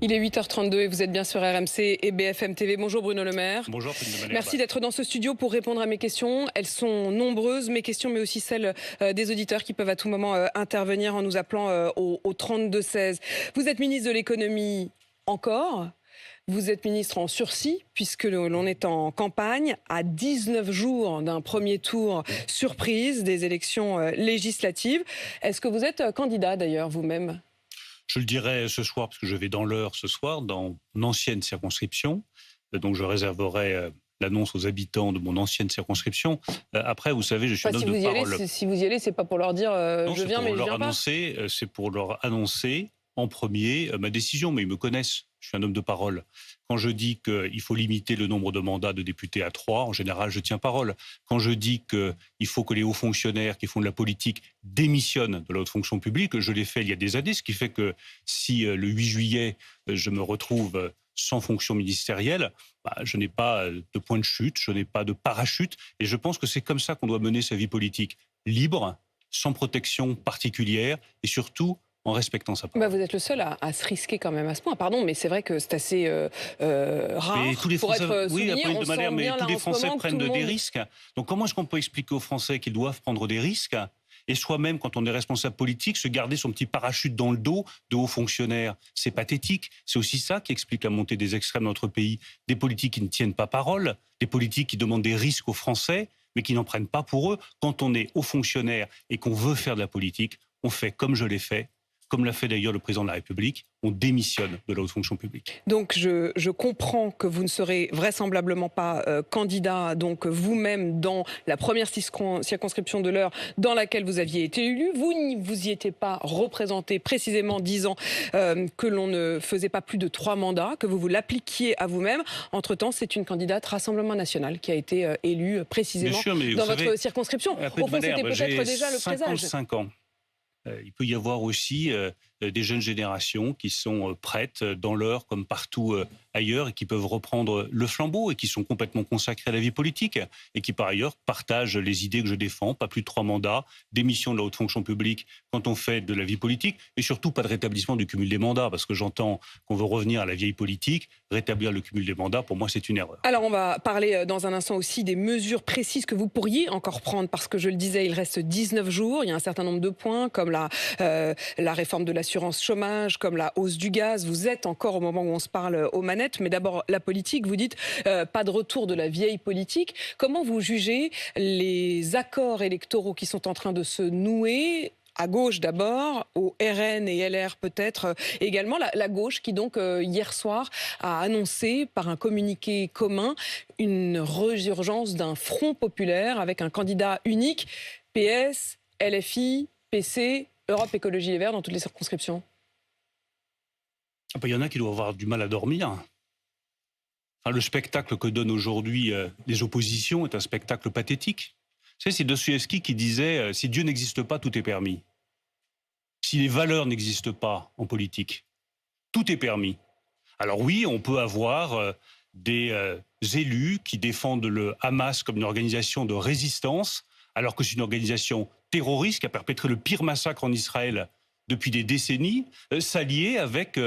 Il est 8h32 et vous êtes bien sur RMC et BFM TV. Bonjour Bruno Le Maire. Bonjour Bruno Le Maire. Merci d'être dans ce studio pour répondre à mes questions. Elles sont nombreuses, mes questions, mais aussi celles des auditeurs qui peuvent à tout moment intervenir en nous appelant au 32-16. Vous êtes ministre de l'économie encore. Vous êtes ministre en sursis, puisque l'on est en campagne, à 19 jours d'un premier tour surprise des élections législatives. Est-ce que vous êtes candidat d'ailleurs vous-même ? Je le dirai ce soir, parce que je vais dans l'Eure ce soir, dans mon ancienne circonscription. Donc je réserverai l'annonce aux habitants de mon ancienne circonscription. Après, vous savez, je suis un homme de parole. Si vous y allez, c'est pas pour leur dire non, je viens, mais je viens pas. C'est pour leur annoncer en premier ma décision, mais ils me connaissent. Je suis un homme de parole. Quand je dis qu'il faut limiter le nombre de mandats de députés à 3, en général, je tiens parole. Quand je dis qu'il faut que les hauts fonctionnaires qui font de la politique démissionnent de la haute fonction publique, je l'ai fait il y a des années, ce qui fait que si le 8 juillet, je me retrouve sans fonction ministérielle, je n'ai pas de point de chute, je n'ai pas de parachute, et je pense que c'est comme ça qu'on doit mener sa vie politique, libre, sans protection particulière, et surtout en respectant sa parole. Vous êtes le seul à se risquer quand même à ce point. Pardon, mais c'est vrai que c'est assez rare mais tous les pour Français, être souligné. Oui, on de manière, mais tous les Français prennent des risques. Donc comment est-ce qu'on peut expliquer aux Français qu'ils doivent prendre des risques et soi-même, quand on est responsable politique, se garder son petit parachute dans le dos de hauts fonctionnaires? C'est pathétique. C'est aussi ça qui explique la montée des extrêmes dans notre pays. Des politiques qui ne tiennent pas parole, des politiques qui demandent des risques aux Français, mais qui n'en prennent pas pour eux. Quand on est haut fonctionnaire et qu'on veut faire de la politique, on fait comme je l'ai fait, comme l'a fait d'ailleurs le président de la République, on démissionne de la haute fonction publique. Donc je comprends que vous ne serez vraisemblablement pas candidat, donc vous-même, dans la première circonscription de l'Eure dans laquelle vous aviez été élu. Vous ne vous y étiez pas représenté précisément, disant que l'on ne faisait pas plus de 3 mandats, que vous l'appliquiez à vous-même. Entre-temps, c'est une candidate Rassemblement National qui a été élue précisément dans votre circonscription. Au fond, c'était peut-être déjà le présage. 55 ans. Il peut y avoir aussi des jeunes générations qui sont prêtes dans l'Eure comme partout ailleurs et qui peuvent reprendre le flambeau et qui sont complètement consacrés à la vie politique et qui par ailleurs partagent les idées que je défends, pas plus de 3 mandats, démission de la haute fonction publique quand on fait de la vie politique et surtout pas de rétablissement du cumul des mandats parce que j'entends qu'on veut revenir à la vieille politique, rétablir le cumul des mandats, pour moi c'est une erreur. Alors on va parler dans un instant aussi des mesures précises que vous pourriez encore prendre parce que je le disais, il reste 19 jours, il y a un certain nombre de points comme la réforme de l'assurance chômage, comme la hausse du gaz. Vous êtes encore au moment où on se parle aux manettes, mais d'abord la politique, vous dites pas de retour de la vieille politique. Comment vous jugez les accords électoraux qui sont en train de se nouer à gauche d'abord, au RN et LR peut-être également, la gauche qui donc hier soir a annoncé par un communiqué commun une résurgence d'un front populaire avec un candidat unique, PS, LFI, PC, Europe Écologie Les Verts dans toutes les circonscriptions? Il y en a qui doivent avoir du mal à dormir. Enfin, le spectacle que donnent aujourd'hui les oppositions est un spectacle pathétique. Vous savez, c'est Dostoïevski qui disait « Si Dieu n'existe pas, tout est permis ». Si les valeurs n'existent pas en politique, tout est permis. Alors oui, on peut avoir des élus qui défendent le Hamas comme une organisation de résistance, alors que c'est une organisation terroriste qui a perpétré le pire massacre en Israël depuis des décennies, s'allier avec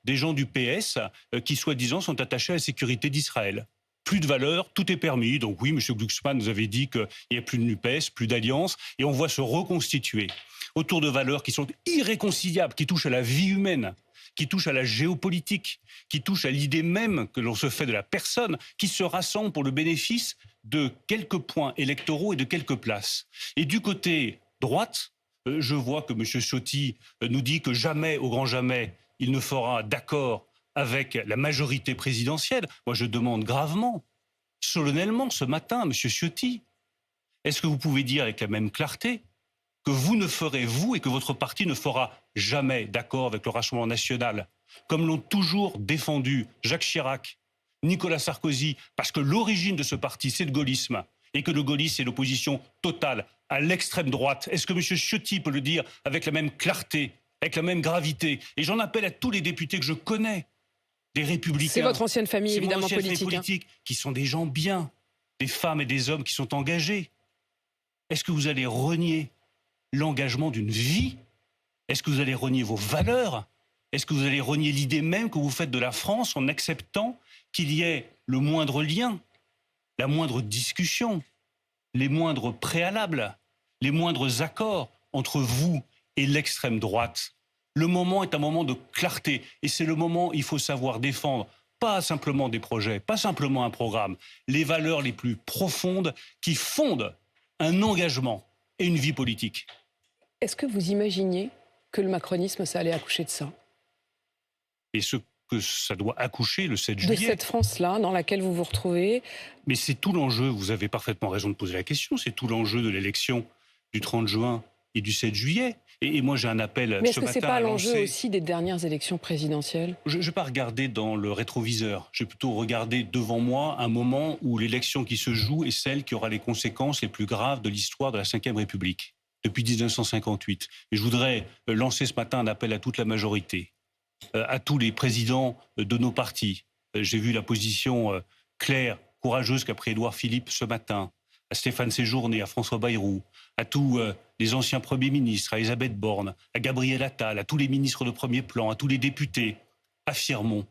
des gens du PS qui, soi-disant, sont attachés à la sécurité d'Israël. Plus de valeur, tout est permis. Donc oui, M. Glucksmann nous avait dit qu'il n'y a plus de NUPES, plus d'alliance, et on voit se reconstituer autour de valeurs qui sont irréconciliables, qui touchent à la vie humaine, qui touchent à la géopolitique, qui touchent à l'idée même que l'on se fait de la personne, qui se rassemblent pour le bénéfice de quelques points électoraux et de quelques places. Et du côté droite, je vois que M. Ciotti nous dit que jamais, au grand jamais, il ne fera d'accord avec la majorité présidentielle. Moi, je demande gravement, solennellement, ce matin, à M. Ciotti, est-ce que vous pouvez dire avec la même clarté que vous ne ferez, vous, et que votre parti ne fera jamais d'accord avec le Rassemblement national, comme l'ont toujours défendu Jacques Chirac, Nicolas Sarkozy, parce que l'origine de ce parti, c'est le gaullisme, et que le gaullisme, c'est l'opposition totale à l'extrême droite. Est-ce que M. Ciotti peut le dire avec la même clarté, avec la même gravité? Et j'en appelle à tous les députés que je connais, des Républicains. C'est votre ancienne famille, évidemment, politique, qui sont des gens bien, des femmes et des hommes qui sont engagés. Est-ce que vous allez renier l'engagement d'une vie? Est-ce que vous allez renier vos valeurs? Est-ce que vous allez renier l'idée même que vous faites de la France en acceptant qu'il y ait le moindre lien, la moindre discussion, les moindres préalables, les moindres accords entre vous et l'extrême droite? Le moment est un moment de clarté et c'est le moment où il faut savoir défendre pas simplement des projets, pas simplement un programme, les valeurs les plus profondes qui fondent un engagement et une vie politique. Est-ce que vous imaginiez que le macronisme, ça allait accoucher de ça? Et ce que ça doit accoucher le 7 De juillet. cette France-là, dans laquelle vous vous retrouvez? Mais c'est tout l'enjeu, vous avez parfaitement raison de poser la question, c'est tout l'enjeu de l'élection du 30 juin et du 7 juillet. Et moi j'ai un appel Mais ce est-ce que matin c'est pas à l'enjeu lancer. aussi des dernières élections présidentielles? Je ne vais pas regarder dans le rétroviseur, je vais plutôt regarder devant moi un moment où l'élection qui se joue est celle qui aura les conséquences les plus graves de l'histoire de la Ve République, depuis 1958. Et je voudrais lancer ce matin un appel à toute la majorité, à tous les présidents de nos partis. J'ai vu la position claire, courageuse qu'a pris Édouard Philippe ce matin, à Stéphane Séjourné, à François Bayrou, à tous les anciens premiers ministres, à Elisabeth Borne, à Gabriel Attal, à tous les ministres de premier plan, à tous les députés. Affirmons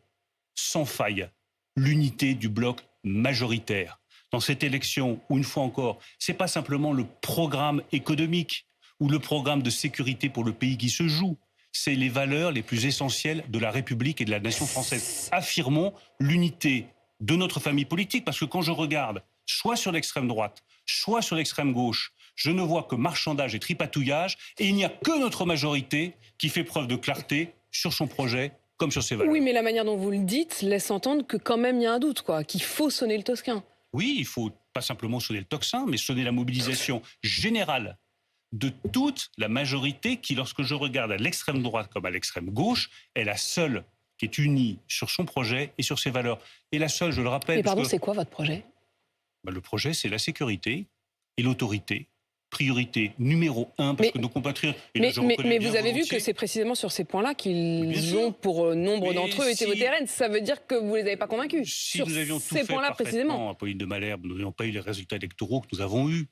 sans faille l'unité du bloc majoritaire. Dans cette élection où, une fois encore, ce n'est pas simplement le programme économique ou le programme de sécurité pour le pays qui se joue, c'est les valeurs les plus essentielles de la République et de la nation française. Affirmons l'unité de notre famille politique, parce que quand je regarde, soit sur l'extrême droite, soit sur l'extrême gauche, je ne vois que marchandage et tripatouillage, et il n'y a que notre majorité qui fait preuve de clarté sur son projet comme sur ses valeurs. Oui, mais la manière dont vous le dites laisse entendre que quand même il y a un doute, quoi, qu'il faut sonner le tosquin. Oui, il faut pas simplement sonner le tocsin, mais sonner la mobilisation générale de toute la majorité qui, lorsque je regarde à l'extrême droite comme à l'extrême gauche, est la seule qui est unie sur son projet et sur ses valeurs. Et la seule, je le rappelle... Mais pardon, c'est quoi votre projet? Le projet, c'est la sécurité et l'autorité. Priorité numéro 1, parce que nos compatriotes... Mais vous avez vu que c'est précisément sur ces points-là qu'ils ont, pour nombre d'entre eux, été votés RN. Ça veut dire que vous ne les avez pas convaincus. Si sur nous avions tout ces fait points-là précisément. Apolline de Malherbe, nous n'aurions pas eu les résultats électoraux que nous avons eus.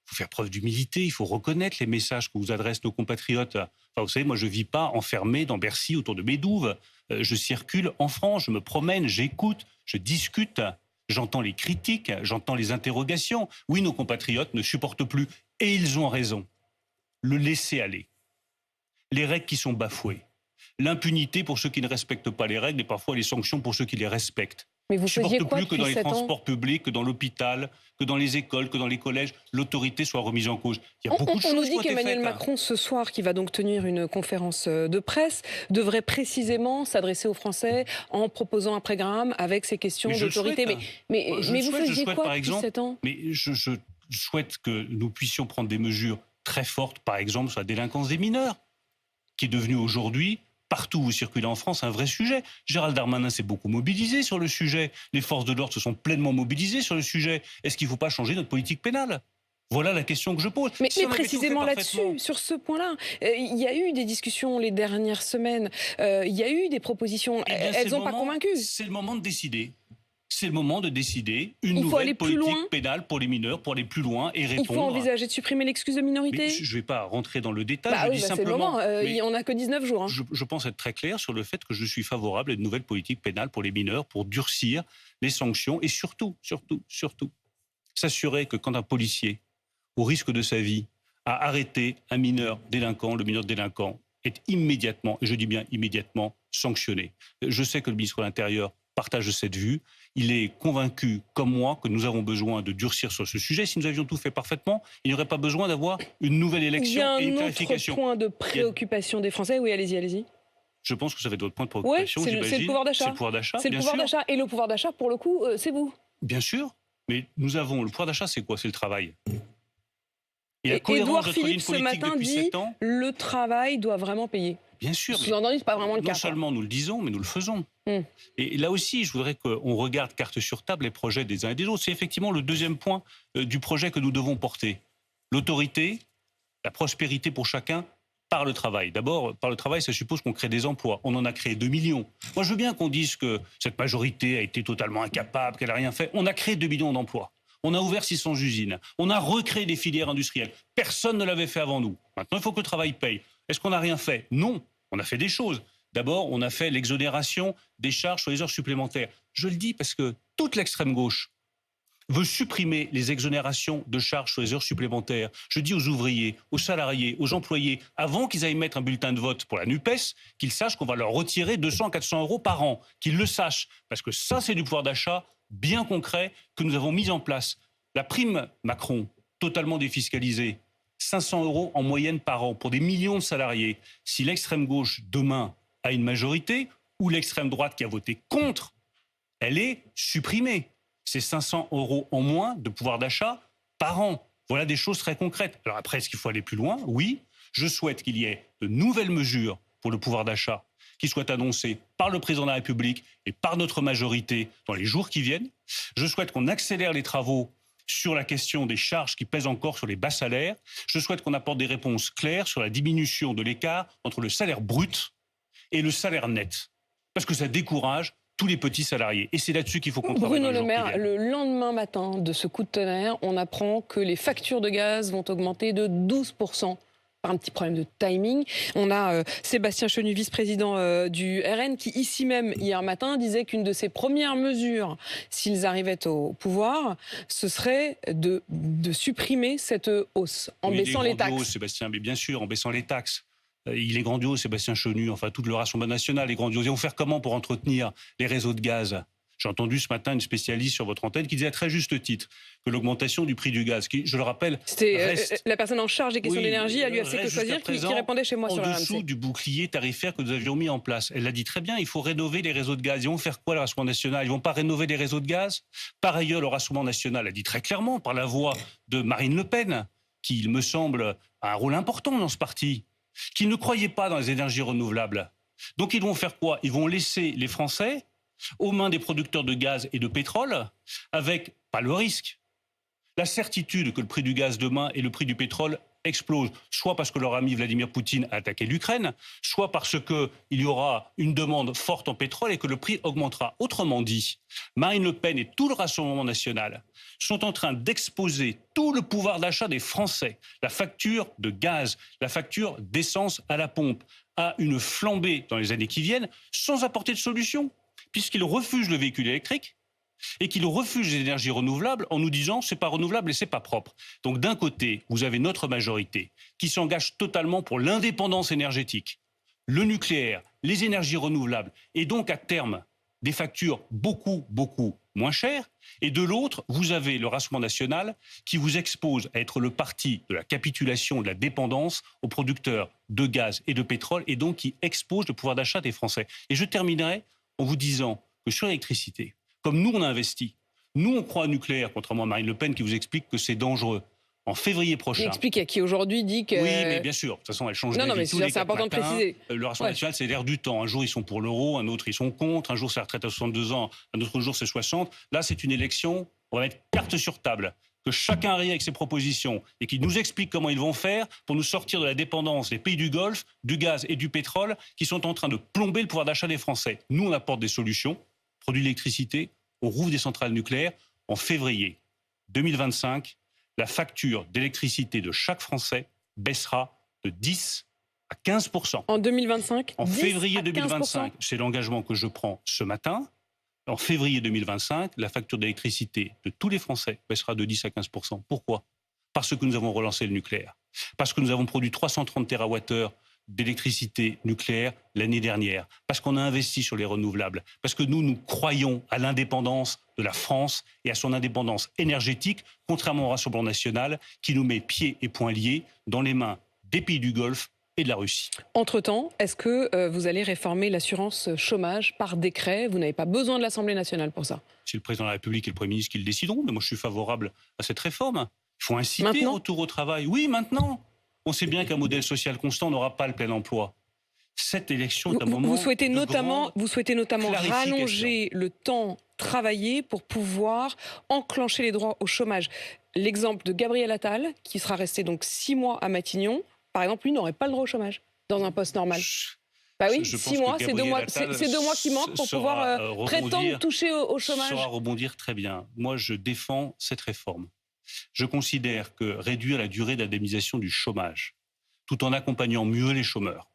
Il faut faire preuve d'humilité, il faut reconnaître les messages que vous adressent nos compatriotes. Enfin, vous savez, moi, je ne vis pas enfermé dans Bercy autour de mes douves. Je circule en France, je me promène, j'écoute, je discute. J'entends les critiques, j'entends les interrogations. Oui, nos compatriotes ne supportent plus, et ils ont raison, le laisser-aller. Les règles qui sont bafouées. L'impunité pour ceux qui ne respectent pas les règles et parfois les sanctions pour ceux qui les respectent. Mais vous faisiez quoi plus que dans les 7 ans transports publics, que dans l'hôpital, que dans les écoles, que dans les collèges, l'autorité soit remise en cause. Il y a beaucoup de choses on nous dit qui ont été qu'Emmanuel faites. Macron, ce soir, qui va donc tenir une conférence de presse, devrait précisément s'adresser aux Français en proposant un programme avec ces questions d'autorité. Mais vous faisiez quoi depuis 7 ans? Mais je souhaite que nous puissions prendre des mesures très fortes, par exemple sur la délinquance des mineurs, qui est devenue aujourd'hui, partout où vous circulez en France, un vrai sujet. Gérald Darmanin s'est beaucoup mobilisé sur le sujet. Les forces de l'ordre se sont pleinement mobilisées sur le sujet. Est-ce qu'il ne faut pas changer notre politique pénale? Voilà la question que je pose. Mais précisément là-dessus, sur ce point-là, il y a eu des discussions les dernières semaines, il y a eu des propositions, elles n'ont pas convaincu. C'est le moment de décider. C'est le moment de décider une nouvelle politique pénale pour les mineurs, pour aller plus loin et répondre... Il faut envisager de supprimer l'excuse de minorité. Mais je ne vais pas rentrer dans le détail, je dis C'est simplement... le moment, on n'a que 19 jours. Hein. Je pense être très clair sur le fait que je suis favorable à une nouvelle politique pénale pour les mineurs, pour durcir les sanctions et surtout, s'assurer que quand un policier, au risque de sa vie, a arrêté un mineur délinquant, le mineur délinquant est immédiatement, et je dis bien immédiatement, sanctionné. Je sais que le ministre de l'Intérieur partage cette vue. Il est convaincu, comme moi, que nous avons besoin de durcir sur ce sujet. Si nous avions tout fait parfaitement, il n'y aurait pas besoin d'avoir une nouvelle élection et une clarification. Il y a un autre point de préoccupation des Français. Oui, allez-y. Je pense que ça va être votre point de préoccupation, j'imagine. C'est le pouvoir d'achat. C'est le pouvoir d'achat, c'est le pouvoir d'achat. Et le pouvoir d'achat, pour le coup, c'est vous. Bien sûr. Mais nous avons... Le pouvoir d'achat, c'est quoi? C'est le travail. Et Édouard Philippe, ce matin, dit le travail doit vraiment payer. Bien sûr. Sous-entendu, c'est pas vraiment le cas. Non seulement nous le disons, mais nous le faisons. Et là aussi, je voudrais qu'on regarde carte sur table les projets des uns et des autres. C'est effectivement le deuxième point du projet que nous devons porter. L'autorité, la prospérité pour chacun par le travail. D'abord, par le travail, ça suppose qu'on crée des emplois. On en a créé 2 millions. Moi, je veux bien qu'on dise que cette majorité a été totalement incapable, qu'elle n'a rien fait. On a créé 2 millions d'emplois. On a ouvert 600 usines. On a recréé des filières industrielles. Personne ne l'avait fait avant nous. Maintenant, il faut que le travail paye. Est-ce qu'on n'a rien fait? Non. On a fait des choses. D'abord, on a fait l'exonération des charges sur les heures supplémentaires. Je le dis parce que toute l'extrême gauche veut supprimer les exonérations de charges sur les heures supplémentaires. Je dis aux ouvriers, aux salariés, aux employés, avant qu'ils aillent mettre un bulletin de vote pour la NUPES, qu'ils sachent qu'on va leur retirer 200 à 400 euros par an. Qu'ils le sachent, parce que ça, c'est du pouvoir d'achat bien concret que nous avons mis en place. La prime Macron, totalement défiscalisée, 500 euros en moyenne par an pour des millions de salariés. Si l'extrême gauche, demain, a une majorité, ou l'extrême droite qui a voté contre, elle est supprimée. C'est 500 euros en moins de pouvoir d'achat par an. Voilà des choses très concrètes. Alors après, est-ce qu'il faut aller plus loin? Oui. Je souhaite qu'il y ait de nouvelles mesures pour le pouvoir d'achat qui soient annoncées par le président de la République et par notre majorité dans les jours qui viennent. Je souhaite qu'on accélère les travaux sur la question des charges qui pèsent encore sur les bas salaires. Je souhaite qu'on apporte des réponses claires sur la diminution de l'écart entre le salaire brut et le salaire net. Parce que ça décourage tous les petits salariés. Et c'est là-dessus qu'il faut qu'on travaille. Bruno Le Maire, le lendemain matin de ce coup de tonnerre, on apprend que les factures de gaz vont augmenter de 12%. Par un petit problème de timing. On a Sébastien Chenu, vice-président du RN, qui ici même, hier matin, disait qu'une de ses premières mesures, s'ils arrivaient au pouvoir, ce serait de supprimer cette hausse, en baissant les taxes. Sébastien, mais bien sûr, en baissant les taxes. Il est grandiose, Sébastien Chenu, enfin tout le Rassemblement national est grandiose. Ils vont faire comment pour entretenir les réseaux de gaz? J'ai entendu ce matin une spécialiste sur votre antenne qui disait à très juste titre que l'augmentation du prix du gaz, qui, je le rappelle, c'était la personne en charge des questions d'énergie à l'UFC Que Choisir qui répondait chez moi sur la en dessous du bouclier tarifaire que nous avions mis en place. Elle l'a dit très bien, il faut rénover les réseaux de gaz. Ils vont faire quoi, le Rassemblement national? Ils vont pas rénover les réseaux de gaz? Par ailleurs, le Rassemblement national a dit très clairement, par la voix de Marine Le Pen, qui, il me semble, a un rôle important dans ce parti, qu'ils ne croyaient pas dans les énergies renouvelables. Donc ils vont faire quoi? Ils vont laisser les Français aux mains des producteurs de gaz et de pétrole, avec, pas le risque, la certitude que le prix du gaz demain et le prix du pétrole explosent, soit parce que leur ami Vladimir Poutine a attaqué l'Ukraine, soit parce qu'il y aura une demande forte en pétrole et que le prix augmentera. Autrement dit, Marine Le Pen et tout le Rassemblement national sont en train d'exposer tout le pouvoir d'achat des Français, la facture de gaz, la facture d'essence à la pompe, à une flambée dans les années qui viennent, sans apporter de solution, puisqu'ils refusent le véhicule électrique et qu'ils refusent les énergies renouvelables en nous disant c'est pas renouvelable et c'est pas propre. Donc d'un côté, vous avez notre majorité qui s'engage totalement pour l'indépendance énergétique, le nucléaire, les énergies renouvelables, et donc à terme des factures beaucoup, beaucoup moins chères. Et de l'autre, vous avez le Rassemblement national qui vous expose à être le parti de la capitulation, de la dépendance aux producteurs de gaz et de pétrole, et donc qui expose le pouvoir d'achat des Français. Et je terminerai en vous disant que sur l'électricité, comme nous on a investi, nous on croit au nucléaire, contrairement à Marine Le Pen qui vous explique que c'est dangereux. En février prochain. Qui explique, qui aujourd'hui dit que... Oui, mais bien sûr. De toute façon, elle change d'avis. Non, mais c'est important de préciser. Le Rassemblement national, c'est l'air du temps. Un jour, ils sont pour l'euro, un autre, ils sont contre. Un jour, c'est la retraite à 62 ans, un autre jour, c'est 60. Là, c'est une élection, on va mettre carte sur table. Que chacun arrive avec ses propositions et qu'ils nous expliquent comment ils vont faire pour nous sortir de la dépendance des pays du Golfe, du gaz et du pétrole qui sont en train de plomber le pouvoir d'achat des Français. Nous, on apporte des solutions. Produit l'électricité, on rouvre des centrales nucléaires. En février 2025, la facture d'électricité de chaque Français baissera de 10 à 15%. En 2025 En février 2025, c'est l'engagement que je prends ce matin. En février 2025, la facture d'électricité de tous les Français baissera de 10 à 15%. Pourquoi? Parce que nous avons relancé le nucléaire. Parce que nous avons produit 330 TWh d'électricité nucléaire l'année dernière. Parce qu'on a investi sur les renouvelables. Parce que nous croyons à l'indépendance de la France et à son indépendance énergétique, contrairement au Rassemblement national qui nous met pieds et poings liés dans les mains des pays du Golfe et de la Russie. Entre-temps, est-ce que vous allez réformer l'assurance chômage par décret? Vous n'avez pas besoin de l'Assemblée nationale pour ça. C'est le président de la République et le Premier ministre qui le décideront, mais moi je suis favorable à cette réforme. Il faut inciter au retour au travail. Oui, maintenant. On sait bien qu'un modèle social constant n'aura pas le plein emploi. Cette élection est un moment vous souhaitez notamment clarification. rallonger le temps travaillé pour pouvoir enclencher les droits au chômage. L'exemple de Gabriel Attal, qui sera resté donc 6 mois à Matignon, par exemple, lui n'aurait pas le droit au chômage dans un poste normal. Bah oui, 6 mois, c'est 2 mois, c'est 2 mois qui manquent pour pouvoir prétendre toucher au chômage. Saura rebondir très bien. Moi, je défends cette réforme. Je considère que réduire la durée d'indemnisation du chômage, tout en accompagnant mieux les chômeurs,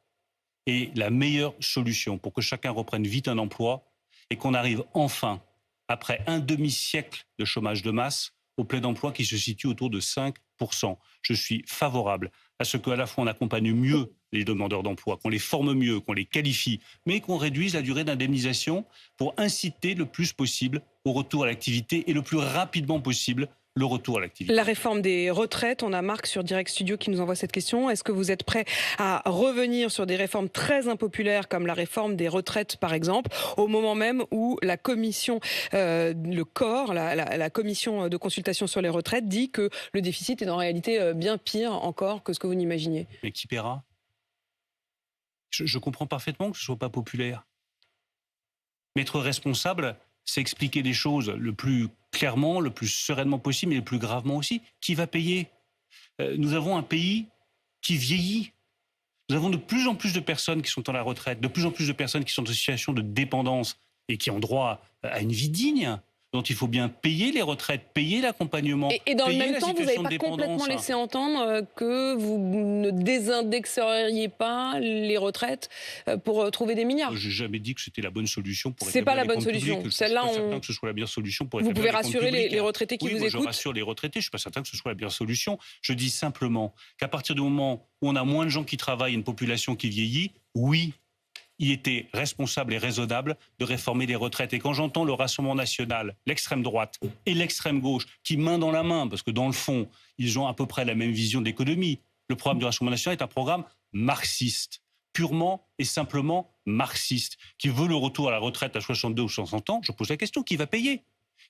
est la meilleure solution pour que chacun reprenne vite un emploi et qu'on arrive enfin, après un demi-siècle de chômage de masse, au plein emploi qui se situe autour de 5%. Je suis favorable à ce qu'à la fois on accompagne mieux les demandeurs d'emploi, qu'on les forme mieux, qu'on les qualifie, mais qu'on réduise la durée d'indemnisation pour inciter le plus possible au retour à l'activité et le plus rapidement possible le retour à l'activité. La réforme des retraites, on a Marc sur Direct Studio qui nous envoie cette question. Est-ce que vous êtes prêt à revenir sur des réformes très impopulaires comme la réforme des retraites par exemple, au moment même où la commission, le corps, la commission de consultation sur les retraites dit que le déficit est en réalité bien pire encore que ce que vous n'imaginiez? Mais qui paiera? Je comprends parfaitement que ce ne soit pas populaire. Mais être responsable, c'est expliquer les choses le plus clairement, le plus sereinement possible, mais le plus gravement aussi. Qui va payer? Nous avons un pays qui vieillit. Nous avons de plus en plus de personnes qui sont à la retraite, de plus en plus de personnes qui sont en situation de dépendance et qui ont droit à une vie digne, dont il faut bien payer les retraites, payer l'accompagnement. Et dans le payer même la temps, vous situation n'avez de pas complètement dépendance. laissé entendre que vous ne désindexeriez pas les retraites pour trouver des milliards. Je n'ai jamais dit que c'était la bonne solution pour C'est rétablir pas la les bonne comptes solution. publics. Celle-là, Je suis pas certain que ce soit la meilleure solution pour vous rétablir pouvez les comptes rassurer publics. les retraités qui Oui, vous moi, écoutent. je rassure les retraités. Je suis pas certain que ce soit la meilleure solution. Je dis simplement qu'à partir du moment où on a moins de gens qui travaillent, une population qui vieillit, oui, il était responsable et raisonnable de réformer les retraites. Et quand j'entends le Rassemblement national, l'extrême droite et l'extrême gauche, qui main dans la main, parce que dans le fond, ils ont à peu près la même vision de l'économie, le programme du Rassemblement national est un programme marxiste, purement et simplement marxiste, qui veut le retour à la retraite à 62 ou 60 ans. Je pose la question, qui va payer ?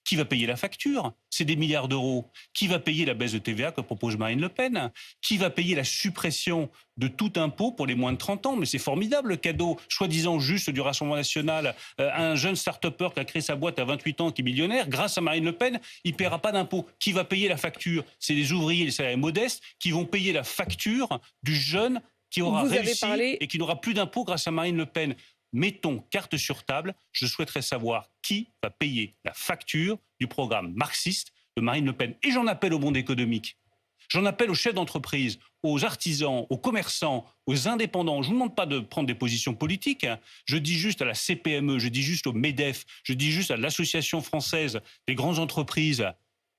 Qui va payer la facture? C'est des milliards d'euros. Qui va payer la baisse de TVA que propose Marine Le Pen? Qui va payer la suppression de tout impôt pour les moins de 30 ans? Mais c'est formidable le cadeau, soi-disant juste du Rassemblement national. Un jeune start-upper qui a créé sa boîte à 28 ans, qui est millionnaire, grâce à Marine Le Pen, il ne paiera pas d'impôt. Qui va payer la facture? C'est les ouvriers, les salariés modestes qui vont payer la facture du jeune qui aura réussi et qui n'aura plus d'impôt grâce à Marine Le Pen. Mettons carte sur table, je souhaiterais savoir qui va payer la facture du programme marxiste de Marine Le Pen. Et j'en appelle au monde économique, j'en appelle aux chefs d'entreprise, aux artisans, aux commerçants, aux indépendants. Je ne vous demande pas de prendre des positions politiques, hein. Je dis juste à la CPME, je dis juste au MEDEF, je dis juste à l'Association française des grandes entreprises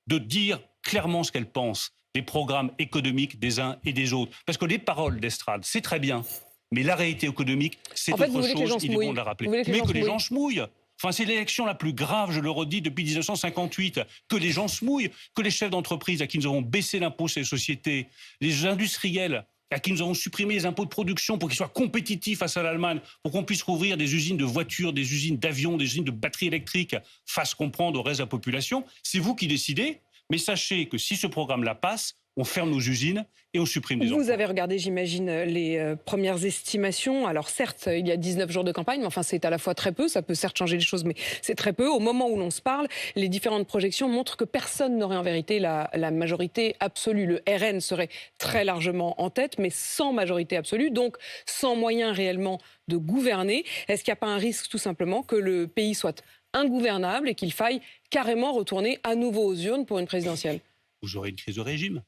de dire clairement ce qu'elles pensent des programmes économiques des uns et des autres. Parce que les paroles d'estrade, c'est très bien. Mais la réalité économique, c'est autre chose, il est bon de la rappeler. Mais que les gens se mouillent. Enfin, c'est l'élection la plus grave, je le redis, depuis 1958, que les gens se mouillent, que les chefs d'entreprise à qui nous avons baissé l'impôt sur les sociétés, les industriels à qui nous avons supprimé les impôts de production pour qu'ils soient compétitifs face à l'Allemagne, pour qu'on puisse rouvrir des usines de voitures, des usines d'avions, des usines de batteries électriques, fasse comprendre au reste de la population. C'est vous qui décidez, mais sachez que si ce programme-là passe, on ferme nos usines et on supprime des emplois. Vous avez regardé, j'imagine, les premières estimations. Alors certes, il y a 19 jours de campagne, mais enfin c'est à la fois très peu. Ça peut certes changer les choses, mais c'est très peu. Au moment où l'on se parle, les différentes projections montrent que personne n'aurait en vérité la majorité absolue. Le RN serait très largement en tête, mais sans majorité absolue, donc sans moyen réellement de gouverner. Est-ce qu'il n'y a pas un risque tout simplement que le pays soit ingouvernable et qu'il faille carrément retourner à nouveau aux urnes pour une présidentielle? Vous aurez une crise de régime.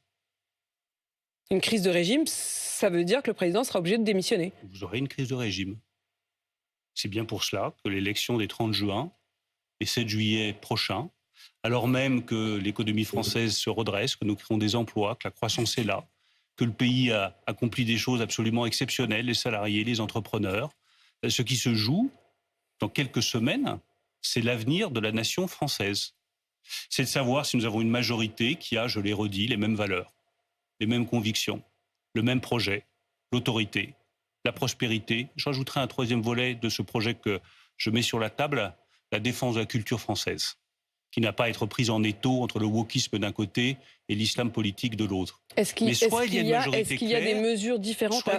Une crise de régime, ça veut dire que le président sera obligé de démissionner. Vous aurez une crise de régime. C'est bien pour cela que l'élection des 30 juin et 7 juillet prochains, alors même que l'économie française se redresse, que nous créons des emplois, que la croissance est là, que le pays a accompli des choses absolument exceptionnelles, les salariés, les entrepreneurs, ce qui se joue dans quelques semaines, c'est l'avenir de la nation française. C'est de savoir si nous avons une majorité qui a, je l'ai redit, les mêmes valeurs, les mêmes convictions, le même projet, l'autorité, la prospérité. Je rajouterai un troisième volet de ce projet que je mets sur la table, la défense de la culture française, qui n'a pas à être prise en étau entre le wokisme d'un côté et l'islam politique de l'autre. Est-ce qu'il y a des mesures différentes à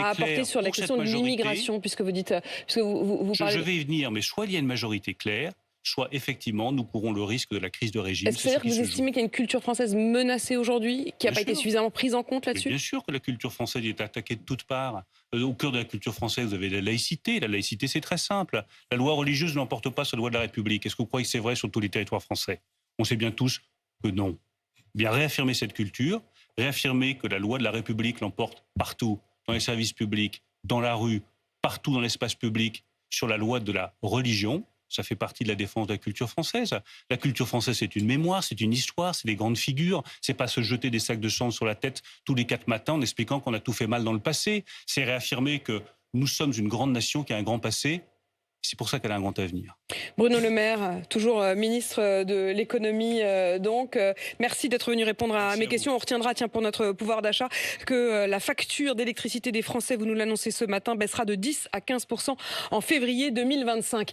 apporter sur la question de l'immigration, puisque vous dites, puisque vous parlez... Je vais y venir, mais soit il y a une majorité claire, soit effectivement nous courons le risque de la crise de régime. Est-ce que vous estimez qu'il y a une culture française menacée aujourd'hui, qui n'a pas été suffisamment prise en compte là-dessus? Bien sûr que la culture française est attaquée de toutes parts. Au cœur de la culture française, vous avez la laïcité. La laïcité, c'est très simple. La loi religieuse ne l'emporte pas sur la loi de la République. Est-ce que vous croyez que c'est vrai sur tous les territoires français? On sait bien tous que non. Bien réaffirmer cette culture, réaffirmer que la loi de la République l'emporte partout, dans les services publics, dans la rue, partout dans l'espace public sur la loi de la religion. Ça fait partie de la défense de la culture française. La culture française, c'est une mémoire, c'est une histoire, c'est des grandes figures. C'est pas se jeter des sacs de cendres sur la tête tous les 4 matins en expliquant qu'on a tout fait mal dans le passé. C'est réaffirmer que nous sommes une grande nation qui a un grand passé. C'est pour ça qu'elle a un grand avenir. Bruno Le Maire, toujours ministre de l'économie, donc. Merci d'être venu répondre à mes questions. On retiendra, pour notre pouvoir d'achat, que la facture d'électricité des Français, vous nous l'annoncez ce matin, baissera de 10 à 15% en février 2025.